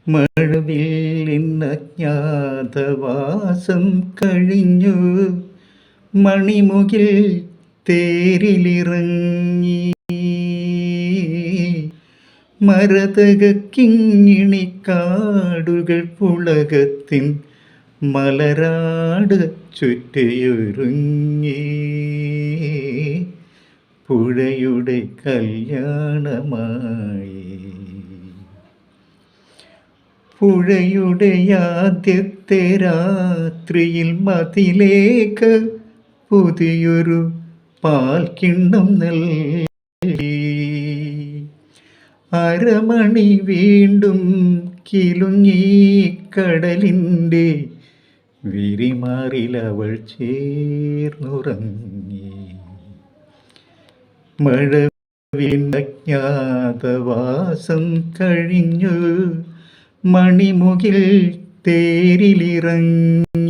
മഴവില്ലിന്നജ്ഞാതവാസം കഴിഞ്ഞു മണിമുകിൽ തേരിലിറങ്ങി മരതകക്കിങ്ങിണിക്കാടുകൾ പുളകത്തിൻ മലരാട് ചുറ്റിയൊരുങ്ങി പുഴയുടെ കല്യാണമായി. പുഴയുടെ ആദ്യത്തെ രാത്രിയിൽ മതിലേക്ക് പുതിയൊരു പാൽക്കിണ്ണം നൽകി. അരമണി വീണ്ടും കിലുങ്ങി കടലിൻ്റെ വിരിമാറിലവൾ ചേർന്നുറങ്ങി. മഴവില്ലജ്ഞാതവാസം കഴിഞ്ഞു മണിമുകിൽ തേരിലിറങ്ങി.